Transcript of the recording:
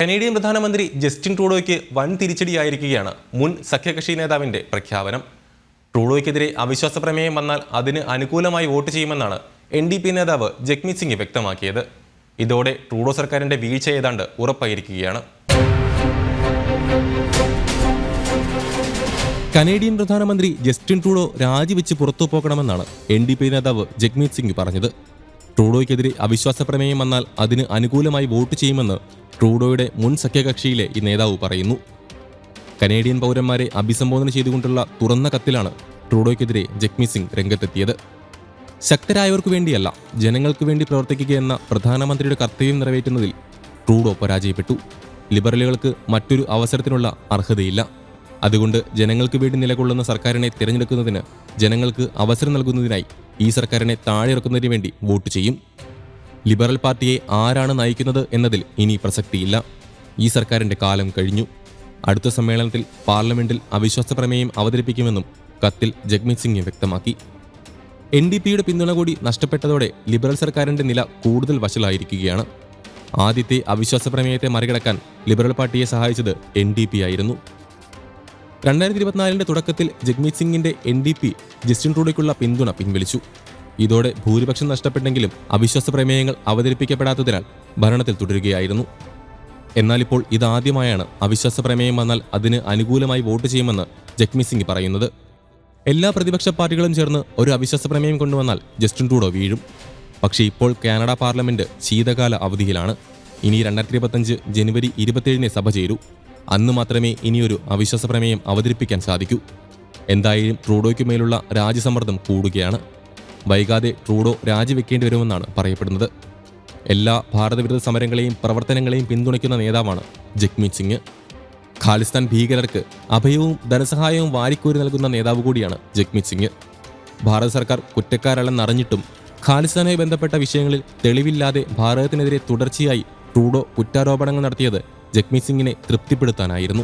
Canadian പ്രധാനമന്ത്രി Justin ട്രൂഡോയ്ക്ക് വൻ തിരിച്ചടിയായിരിക്കുകയാണ് മുൻ സഖ്യകക്ഷി നേതാവിന്റെ പ്രഖ്യാപനം. ട്രൂഡോയ്ക്കെതിരെ അവിശ്വാസ പ്രമേയം വന്നാൽ അതിന് അനുകൂലമായി വോട്ട് ചെയ്യുമെന്നാണ് NDP നേതാവ് ജഗ്മീത് സിംഗ് വ്യക്തമാക്കിയത്. ഇതോടെ ട്രൂഡോ സർക്കാരിന്റെ വീഴ്ച ഏതാണ്ട് ഉറപ്പായിരിക്കുകയാണ്. കനേഡിയൻ പ്രധാനമന്ത്രി ജസ്റ്റിൻ ട്രൂഡോ രാജിവെച്ച് പുറത്തു പോകണമെന്നാണ് NDP നേതാവ് ജഗ്മീത് സിംഗ് പറഞ്ഞത്. ട്രൂഡോയ്ക്കെതിരെ അവിശ്വാസ പ്രമേയം വന്നാൽ അതിന് അനുകൂലമായി വോട്ട് ചെയ്യുമെന്ന് ട്രൂഡോയുടെ മുൻ സഖ്യകക്ഷിയിലെ ഈ നേതാവ് പറയുന്നു. കനേഡിയൻ പൗരന്മാരെ അഭിസംബോധന ചെയ്തുകൊണ്ടുള്ള തുറന്ന കത്തിലാണ് ട്രൂഡോയ്ക്കെതിരെ ജഗ്മീത് സിംഗ് രംഗത്തെത്തിയത്. ശക്തരായവർക്ക് വേണ്ടിയല്ല, ജനങ്ങൾക്ക് വേണ്ടി പ്രവർത്തിക്കുകയെന്ന പ്രധാനമന്ത്രിയുടെ കർത്തവ്യം നിറവേറ്റുന്നതിൽ ട്രൂഡോ പരാജയപ്പെട്ടു. ലിബറലുകൾക്ക് മറ്റൊരു അവസരത്തിനുള്ള അർഹതയില്ല. അതുകൊണ്ട് ജനങ്ങൾക്ക് വേണ്ടി നിലകൊള്ളുന്ന സർക്കാരിനെ തിരഞ്ഞെടുക്കുന്നതിന് ജനങ്ങൾക്ക് അവസരം നൽകുന്നതിനായി ഈ സർക്കാരിനെ താഴെയിറക്കുന്നതിന് വേണ്ടി വോട്ട് ചെയ്യും. ലിബറൽ പാർട്ടിയെ ആരാണ് നയിക്കുന്നത് എന്നതിൽ ഇനി പ്രസക്തിയില്ല. ഈ സർക്കാരിന്റെ കാലം കഴിഞ്ഞു. അടുത്ത സമ്മേളനത്തിൽ പാർലമെന്റിൽ അവിശ്വാസ പ്രമേയം അവതരിപ്പിക്കുമെന്നും കത്തിൽ ജഗ്മീത് സിംഗ് വ്യക്തമാക്കി. NDPയുടെ പിന്തുണ കൂടി നഷ്ടപ്പെട്ടതോടെ ലിബറൽ സർക്കാരിന്റെ നില കൂടുതൽ വഷളായിരിക്കുകയാണ്. ആദ്യത്തെ അവിശ്വാസ പ്രമേയത്തെ മറികടക്കാൻ ലിബറൽ പാർട്ടിയെ സഹായിച്ചത് NDP ആയിരുന്നു. 2024 തുടക്കത്തിൽ ജഗ്മീത് സിംഗിന്റെ NDP ജസ്റ്റിൻ ട്രൂഡോയ്ക്കുള്ള പിന്തുണ പിൻവലിച്ചു. ഇതോടെ ഭൂരിപക്ഷം നഷ്ടപ്പെട്ടെങ്കിലും അവിശ്വാസ പ്രമേയങ്ങൾ അവതരിപ്പിക്കപ്പെടാത്തതിനാൽ ഭരണത്തിൽ തുടരുകയായിരുന്നു. എന്നാൽ ഇപ്പോൾ ഇതാദ്യമായാണ് അവിശ്വാസ പ്രമേയം വന്നാൽ അതിന് അനുകൂലമായി വോട്ട് ചെയ്യുമെന്ന് ജഗ്മീത് സിംഗ് പറയുന്നത്. എല്ലാ പ്രതിപക്ഷ പാർട്ടികളും ചേർന്ന് ഒരു അവിശ്വാസ പ്രമേയം കൊണ്ടുവന്നാൽ ജസ്റ്റിൻ ട്രൂഡോ വീഴും. പക്ഷേ ഇപ്പോൾ കാനഡ പാർലമെന്റ് ശീതകാല അവധിയിലാണ്. ഇനി 2025 ജനുവരി 27 സഭ ചേരൂ. അന്ന് മാത്രമേ ഇനിയൊരു അവിശ്വാസ പ്രമേയം അവതരിപ്പിക്കാൻ സാധിക്കൂ. എന്തായാലും ട്രൂഡോയ്ക്ക് മേലുള്ള രാജ്യസമ്മർദ്ദം കൂടുകയാണ്. വൈകാതെ ട്രൂഡോ രാജിവെക്കേണ്ടി വരുമെന്നാണ് പറയപ്പെടുന്നത്. എല്ലാ ഭാരതവിരുദ്ധ സമരങ്ങളെയും പ്രവർത്തനങ്ങളെയും പിന്തുണയ്ക്കുന്ന നേതാവാണ് ജഗ്മീത് സിംഗ്. ഖാലിസ്ഥാൻ ഭീകരർക്ക് അഭയവും ധനസഹായവും വാരിക്കോരി നൽകുന്ന നേതാവ് കൂടിയാണ് ജഗ്മീത് സിംഗ്. ഭാരത സർക്കാർ കുറ്റക്കാരല്ലെന്നറിഞ്ഞിട്ടും ഖാലിസ്ഥാനുമായി ബന്ധപ്പെട്ട വിഷയങ്ങളിൽ തെളിവില്ലാതെ ഭാരതത്തിനെതിരെ തുടർച്ചയായി ട്രൂഡോ കുറ്റാരോപണങ്ങൾ നടത്തിയത് ജഗ്മീത് സിംഗിനെ തൃപ്തിപ്പെടുത്താനായിരുന്നു.